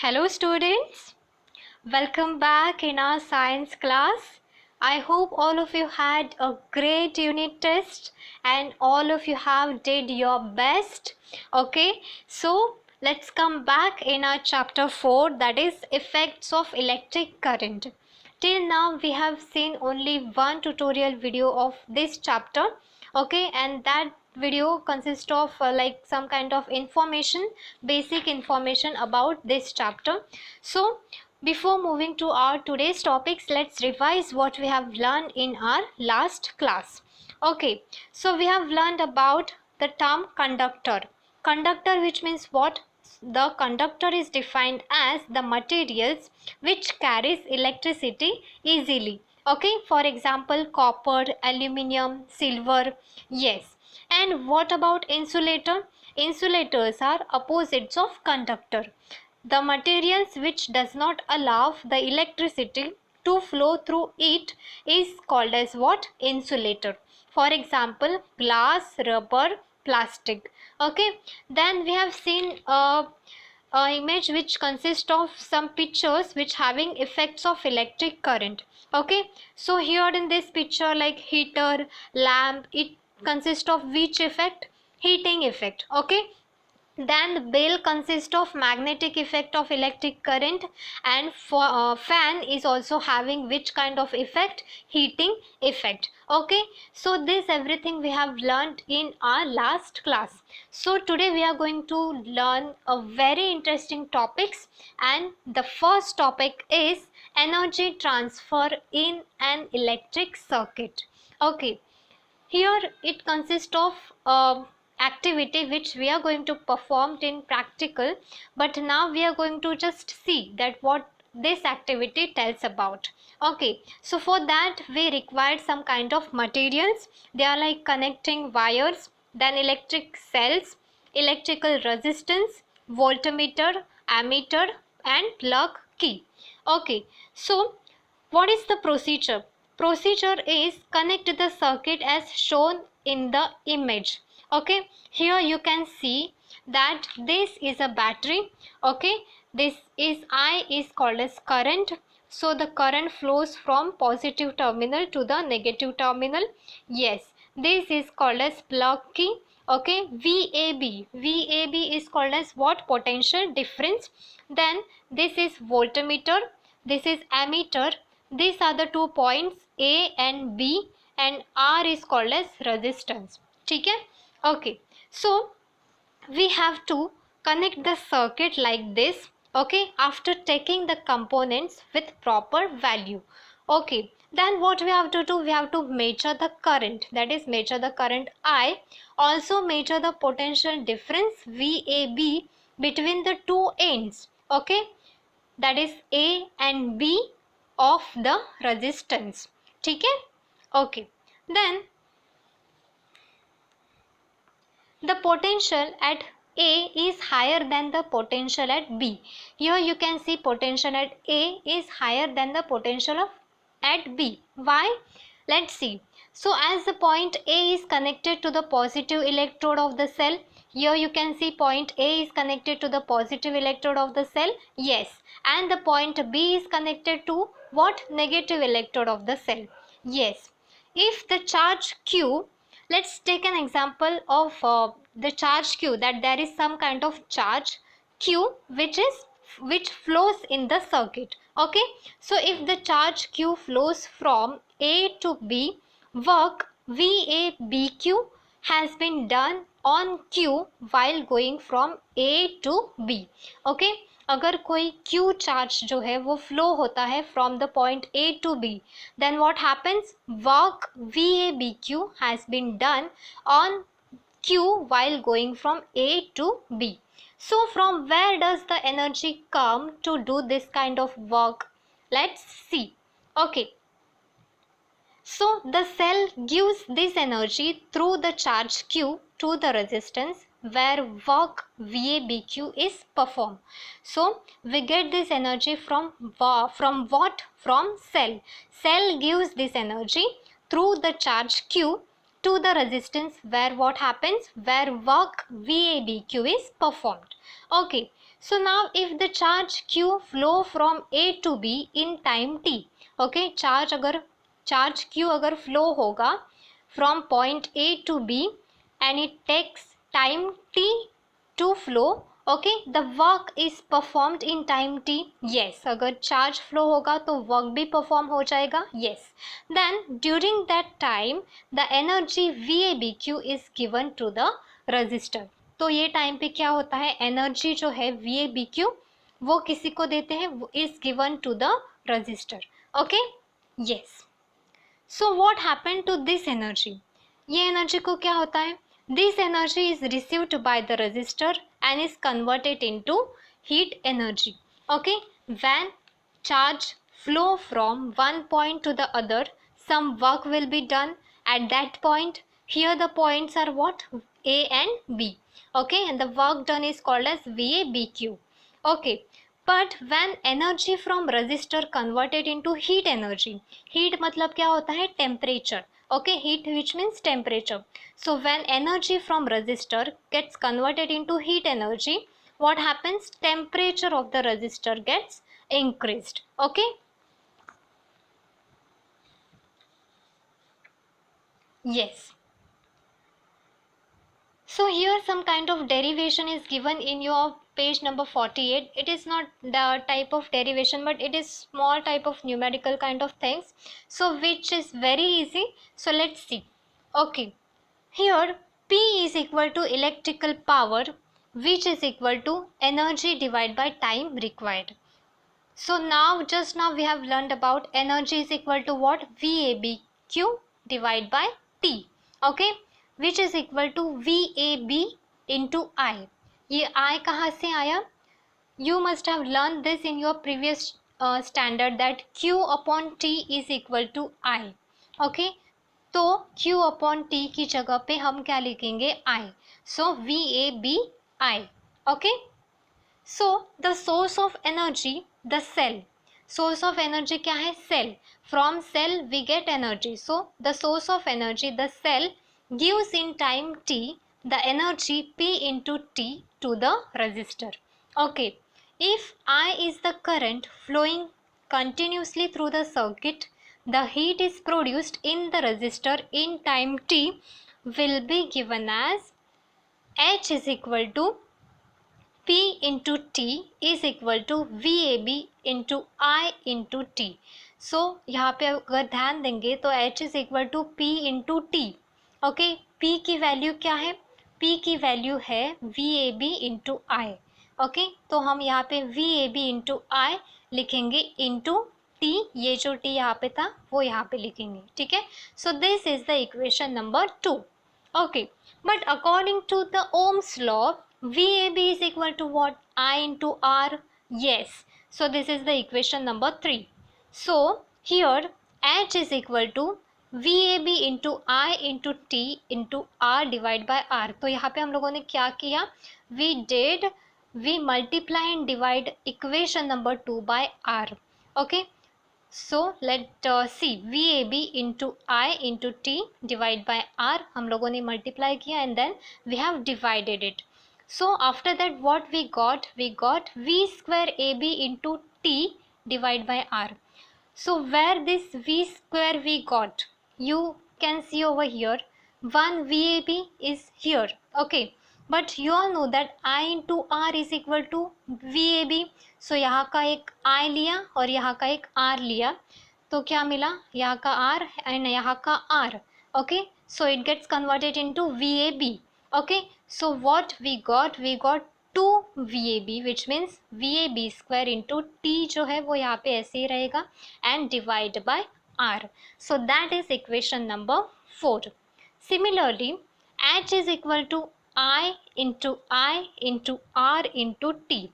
Hello students, welcome back in our science class. I hope all of you had a great unit test and all of you have did your best. Okay, so let's come back in our chapter 4, that is effects of electric current. Till now we have seen only one tutorial video of this chapter. Okay, and that video consists of like some kind of information, basic information about this chapter. So before moving to our today's topics, let's revise what we have learned in our last class. Okay, so we have learned about the term conductor. Conductor, which means what? The conductor is defined as the materials which carries electricity easily. Okay, for example, copper, aluminium, silver. Yes. And what about insulator? Insulators are opposites of conductor. The materials which does not allow the electricity to flow through it is called as what? Insulator. For example, glass, rubber, plastic. Okay, then we have seen a image which consists of some pictures which having effects of electric current. Okay, so here in this picture, like heater, lamp, it consists of which effect? Heating effect. Okay, then the bell consists of magnetic effect of electric current, and for fan is also having which kind of effect? Heating effect. Okay, so this everything we have learned in our last class. So today we are going to learn a very interesting topics, and the first topic is energy transfer in an electric circuit. Okay, here it consists of activity which we are going to perform in practical, but now we are going to just see that what this activity tells about. Okay, so for that we required some kind of materials. They are like connecting wires, then electric cells, electrical resistance, voltmeter, ammeter and plug key. Okay, so what is the procedure? Procedure is connect the circuit as shown in the image. Okay, here you can see that this is a battery. Okay, this is I is called as current. So the current flows from positive terminal to the negative terminal. Yes, this is called as plug key. Okay, VAB is called as what? Potential difference. Then this is voltmeter, this is ammeter. These are the 2 points A and B, and R is called as resistance. ठीक है? Okay, so we have to connect the circuit like this. Okay, after taking the components with proper value. Okay, then what we have to do? We have to measure the current, that is measure the current I, also measure the potential difference VAB between the two ends. Okay, that is A and B of the resistance. ठीक है? Okay, then the potential at A is higher than the potential at B. Here you can see potential at A is higher than the potential of at B. Why? Let's see. So as the point A is connected to the positive electrode of the cell, here you can see point A is connected to the positive electrode of the cell. Yes. And the point B is connected to what? Negative electrode of the cell. Yes. If the charge Q, let's take an example of the charge Q, that there is some kind of charge Q which flows in the circuit. Okay, so if the charge Q flows from A to B, work VABQ has been done on Q while going from A to B. Okay, अगर कोई Q charge जो है वो flow होता है from the point A to B, then what happens? Work VABQ has been done on Q while going from A to B. So from where does the energy come to do this kind of work? Let's see. Okay, so the cell gives this energy through the charge Q to the resistance where work VABQ is performed. So we get this energy from what? From cell. Cell gives this energy through the charge Q to the resistance where what happens, where work VABQ is performed. Okay, so now if the charge Q flow from A to B in time T, okay, charge Q अगर flow होगा from point A to B and it takes time T to flow, okay, the work is performed in time T. Yes, अगर charge flow होगा तो work भी perform हो जाएगा. Yes, then during that time the energy VABQ is given to the resistor. तो ये time पे क्या होता है, एनर्जी जो है VABQ वो किसी को देते हैं, वो is given to the resistor. Okay, yes. So what happen to this energy, ये एनर्जी को क्या होता है, this energy is received by the resistor and is converted into heat energy. Okay, when charge flow from one point to the other, some work will be done at that point. Here the points are what, A and B. Okay, and the work done is called as VABQ. Okay, but when energy from resistor converted into heat energy, heat मतलब क्या होता है, temperature. Okay, heat which means temperature. So when energy from resistor gets converted into heat energy, what happens, temperature of the resistor gets increased. Okay, yes. So here some kind of derivation is given in your page number 48. It is not the type of derivation, but it is small type of numerical kind of things, so which is very easy. So let's see. Okay, here P is equal to electrical power, which is equal to energy divided by time required. So now just now we have learned about energy is equal to what, VABQ divided by T. Okay, which is equal to VAB into I. ये I कहाँ से आया, you must have learned this in your previous standard that Q upon T is equal to I. Okay, तो Q upon T की जगह पे हम क्या लिखेंगे, I. So VAB I. Okay, so the source of energy, the cell, source of energy क्या है, cell, from cell we get energy. So the source of energy, the cell, gives in time t the energy P into T to the resistor. Okay, if I is the current flowing continuously through the circuit, the heat is produced in the resistor in time t will be given as H is equal to P into T is equal to VAB into I into T. So यहाँ पे अगर ध्यान देंगे तो H is equal to P into T. Okay, P की value क्या है, P की वैल्यू है VAB into I. Okay, तो हम यहाँ पे VAB into I लिखेंगे into T, ये जो T यहाँ पे था वो यहाँ पे लिखेंगे. ठीक है, so this is the equation number 2. Okay, but according to the Ohm's law, VAB is equal to what, I into R. Yes, so this is the equation number 3. So here H is equal to VAB into I into T into R divided by R. तो यहाँ पे हम लोगों ने क्या किया, we multiply and divide equation number 2 by R. Okay, so let's see, VAB into I into T divided by R हम लोगों ने multiply किया and then we have divided it. So after that what we got V square AB into T divided by R. So where this V square we got, you can see over here, one VAB is here. Okay, but you all know that I into R is equal to VAB. So यहाँ का एक I लिया और यहाँ का एक R लिया, तो क्या मिला, यहाँ का R and यहाँ का R. Okay, so it gets converted into VAB. Okay, so what we got 2 VAB, which means VAB square into T जो है वो यहाँ पे ऐसे ही रहेगा and divide by R. So that is equation number 4. Similarly, H is equal to I into R into T.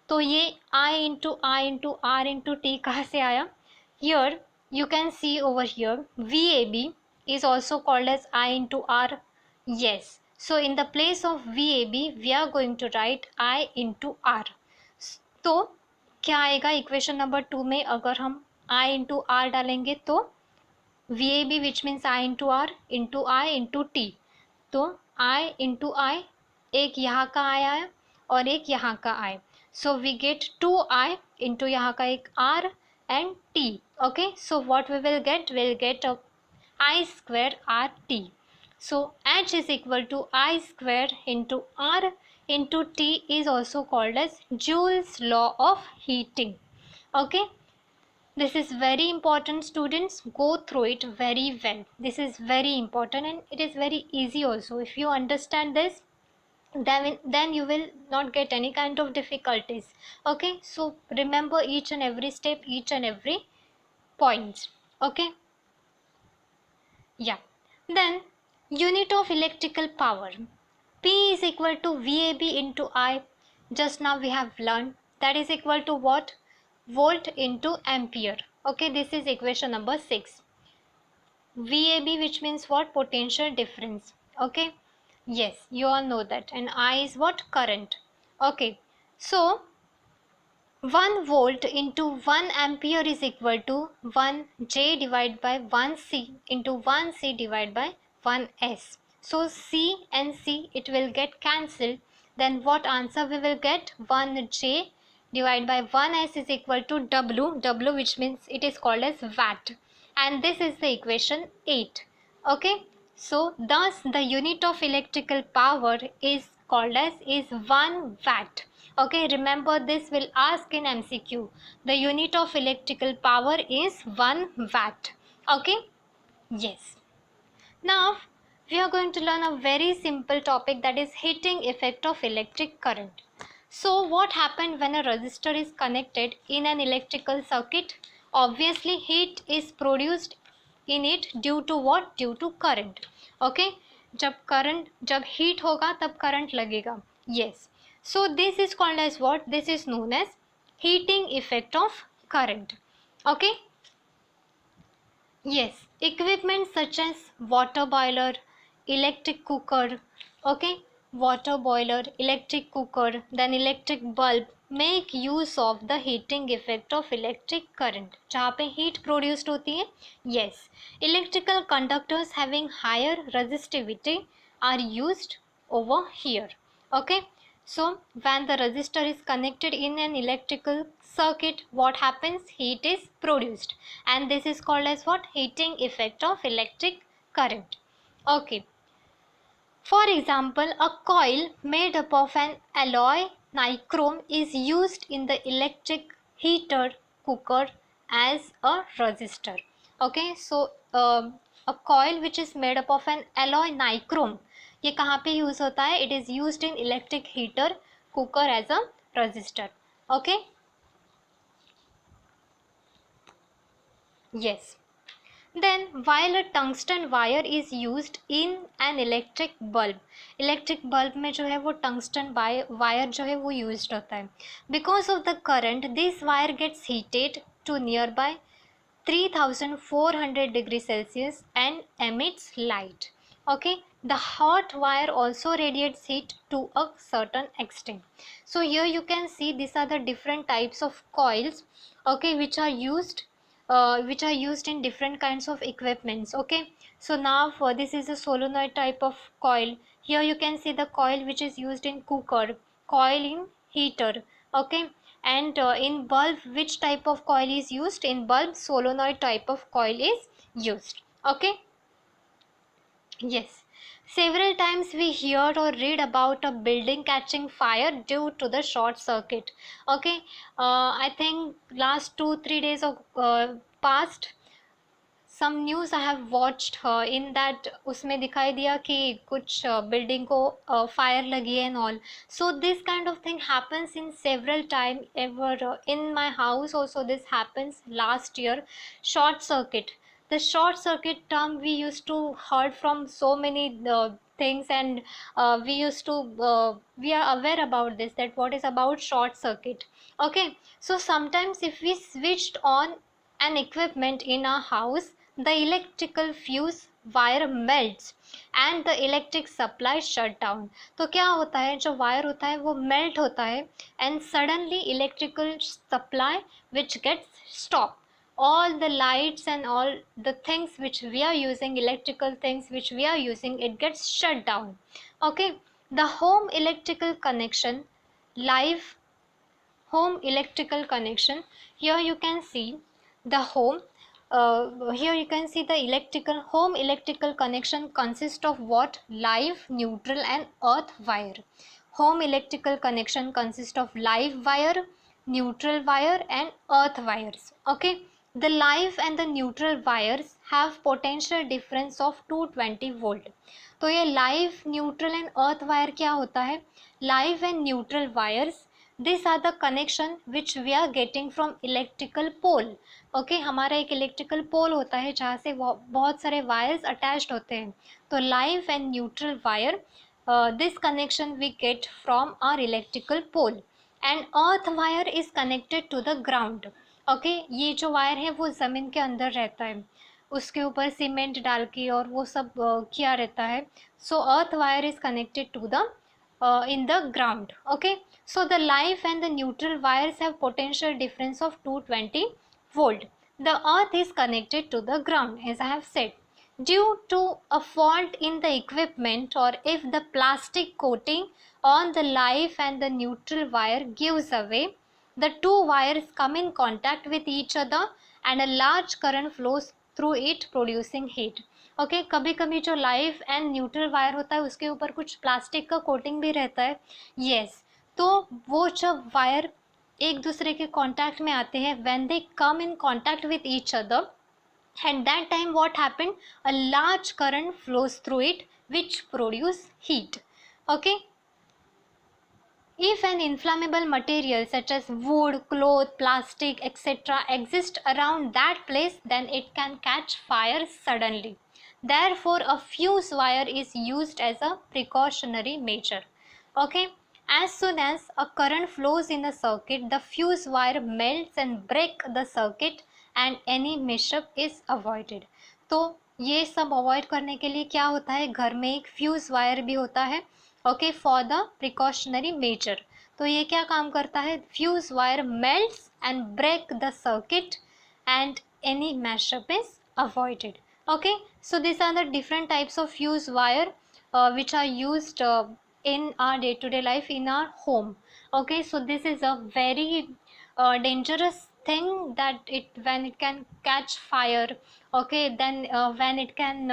तो ये I into R into T कहाँ से आया? Here you can see over here VAB is also called as I into R. Yes, so in the place of VAB we are going to write I into R. तो क्या आएगा equation number 2 में, अगर हम I into R डालेंगे तो VAB which means I into R into I into T. तो I into I, एक यहाँ का I आया और एक यहाँ का I. So we get 2I into यहाँ का एक R and T. Okay, so what we will get? We'll get a I square RT. So H is equal to I square into R into T is also called as Joule's law of heating. Okay, this is very important, students. Go through it very well. This is very important and it is very easy also. If you understand this, then you will not get any kind of difficulties. Okay, so remember each and every step, each and every point. Okay, yeah. Then unit of electrical power, P is equal to VAB into I. Just now we have learned that is equal to what? Volt into ampere. Okay, this is equation number 6. VAB which means what? Potential difference. Okay, yes, you all know that. And I is what? Current. Okay, so 1 volt into 1 ampere is equal to 1 J divided by 1 C into 1 C divided by 1 S. So C and C it will get cancelled. Then what answer we will get? 1 J divided by 1 S is equal to W which means it is called as watt. And this is the equation 8. Okay. So thus the unit of electrical power is called as is 1 watt. Okay, remember this will ask in MCQ. The unit of electrical power is 1 watt. Okay, yes. Now we are going to learn a very simple topic, that is heating effect of electric current. So what happened when a resistor is connected in an electrical circuit? Obviously heat is produced in it due to what? Due to current. Okay, जब heat होगा तब current लगेगा. Yes. So this is called as what? This is known as heating effect of current. Okay. Yes, equipment such as water boiler, electric cooker, okay, water boiler, electric cooker, then electric bulb make use of the heating effect of electric current. जहाँ पे heat produced होती है, yes, electrical conductors having higher resistivity are used over here. Okay. So when the resistor is connected in an electrical circuit, what happens? Heat is produced, and this is called as what? Heating effect of electric current. Okay. For example, a coil made up of an alloy nichrome is used in the electric heater cooker as a resistor. Okay, so a coil which is made up of an alloy nichrome, ये कहाँ पे use होता है? It is used in electric heater cooker as a resistor. Okay, yes. Then while a tungsten wire is used in an electric bulb, electric bulb में जो है वो tungsten wire जो है वो used होता है. Because of the current, this wire gets heated to nearby 3400 degrees Celsius and emits light. Okay, the hot wire also radiates heat to a certain extent. So here you can see these are the different types of coils, okay, which are used in different kinds of equipments. Okay, so now for this is a solenoid type of coil. Here you can see the coil which is used in cooker, coil in heater. Okay, and in bulb which type of coil is used? In bulb solenoid type of coil is used. Okay, yes. Several times we hear or read about a building catching fire due to the short circuit. Okay, I think last 2-3 days of past some news I have watched in that उसमें दिखाई दिया कि कुछ building को fire लगी है and all. So this kind of thing happens in several time ever. In my house also this happens last year. Short circuit. The short circuit term we used to heard from so many things, and we are aware about this, that what is about short circuit. Okay, so sometimes if we switched on an equipment in our house, the electrical fuse wire melts and the electric supply shut down. तो क्या होता है, जो wire होता है वो melt होता है and suddenly electrical supply which gets stopped. all the lights and all the things which we are using, electrical things which we are using, it gets shut down. Okay, the home electrical connection, live home electrical connection. Here you can see the home, here you can see the electrical home electrical connection consists of what? Live, neutral and earth wire. Home electrical connection consists of live wire, neutral wire and earth wires. Okay, the live and the neutral wires have potential difference of 220 volt. तो ये live, neutral and earth wire क्या होता है? Live and neutral wires, this are the connection which we are getting from electrical pole. Okay, हमारा एक electrical pole होता है जहाँ से बहुत सारे वायर्स अटैच्ड होते हैं. तो live and neutral wire, this connection we get from our electrical pole. And earth wire is connected to the ground. Okay, ये जो वायर है वो ज़मीन के अंदर रहता है, उसके ऊपर सीमेंट डाल के और वो सब किया रहता है. So earth wire is connected to the in the ground. Okay, so the live and the neutral wires have potential difference of 220 volt. The earth is connected to the ground, as I have said. Due to a fault in the equipment, or if the plastic coating on the live and the neutral wire gives away, the two wires come in contact with each other and a large current flows through it, producing heat. Okay, कभी कभी जो live and neutral wire होता है उसके ऊपर कुछ plastic का coating भी रहता है. यस, तो वो जब वायर एक दूसरे के कांटेक्ट में आते हैं, when they come in contact with each other, and that time what happen, a large current flows through it which produce heat. Okay, if an inflammable material such as wood, cloth, plastic, etc. exists around that place, then it can catch fire suddenly. Therefore, a fuse wire is used as a precautionary measure. Okay, as soon as a current flows in a circuit, the fuse wire melts and break the circuit and any mishap is avoided. तो ये सब avoid करने के लिए क्या होता है, घर में एक फ्यूज वायर भी होता है. Okay, for the precautionary measure. तो ये क्या काम करता है, fuse wire melts and break the circuit and any mashup is avoided. Okay, so these are the different types of fuse wire which are used in our day to day life in our home. Okay, so this is a very dangerous thing that when it can catch fire. Okay, then when it can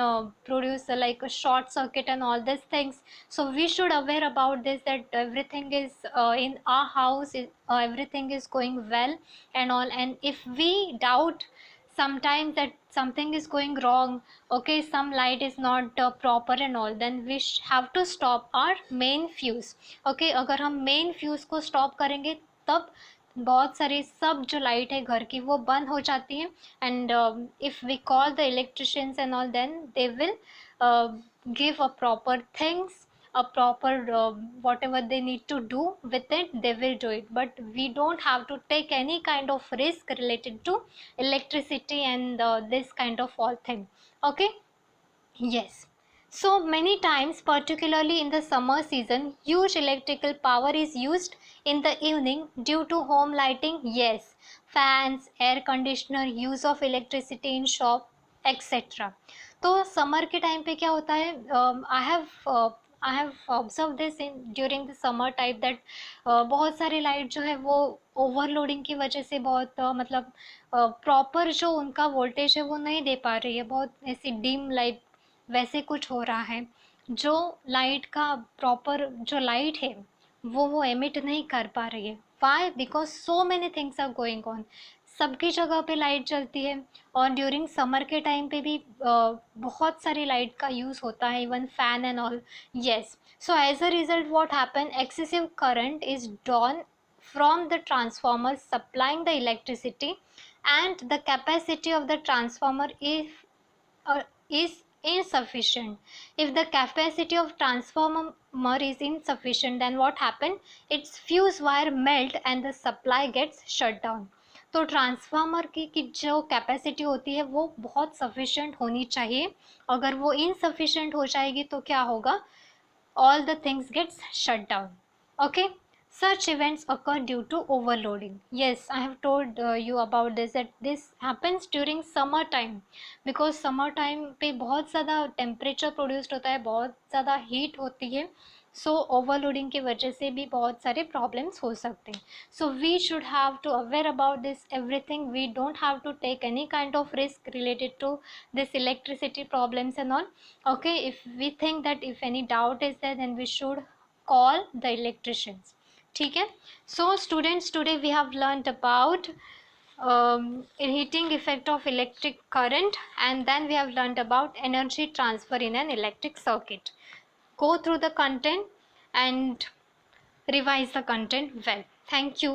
produce like a short circuit and all these things. So we should aware about this, that everything is in our house, everything is going well and all. And if we doubt sometimes that something is going wrong, okay, some light is not proper and all, then we have to stop our main fuse. okay, अगर हम main fuse को stop करेंगे तब बहुत सारी सब जो light है घर की वो बंद हो जाती है. And if we call the electricians and all, then they will give a proper things, a proper whatever they need to do with it, they will do it. But we don't have to take any kind of risk related to electricity and this kind of all thing. Okay, yes. So many times, particularly in the summer season, huge electrical power is used in the evening due to home lighting. Yes, fans, air conditioner, use of electricity in shop, etc. तो summer के time पे क्या होता है, I have observe this in during the summer type that बहुत सारी light जो है वो ओवरलोडिंग की वजह से बहुत मतलब प्रॉपर जो उनका वोल्टेज है वो नहीं दे पा रही है, बहुत ऐसी डिम लाइट वैसे कुछ हो रहा है. जो लाइट का प्रॉपर जो लाइट है वो एमिट नहीं कर पा रही है. Why? Because so many things are going on. सबकी जगह पे लाइट चलती है और ड्यूरिंग समर के टाइम पे भी बहुत सारी लाइट का यूज़ होता है, even fan and all. Yes, so as a result what happen, excessive current is drawn from the transformer supplying the electricity, and the capacity of the transformer is insufficient. If the capacity of transformer is insufficient, then what happen, its fuse wire melt and the supply gets shut down. तो transformer की जो capacity होती है वो बहुत sufficient होनी चाहिए. अगर वो इनसफिशेंट हो जाएगी तो क्या होगा, all the things gets shut down. Okay, Such events occur due to overloading. Yes, I have told you about this, that this happens during summer time, because summer time पे बहुत ज़्यादा टेम्परेचर प्रोड्यूस्ड होता है, बहुत ज़्यादा heat होती है. सो overloading की वजह से भी बहुत सारे प्रॉब्लम्स हो सकते हैं. So we should have to aware about this everything. We don't have to take any kind of risk related to this electricity problems and all. Okay, if we think that if any doubt is there, then we should call the electricians. ठीक है. So students, today we have learned about heating effect of electric current, and then we have learned about energy transfer in an electric circuit. Go through the content and revise the content well. Thank you.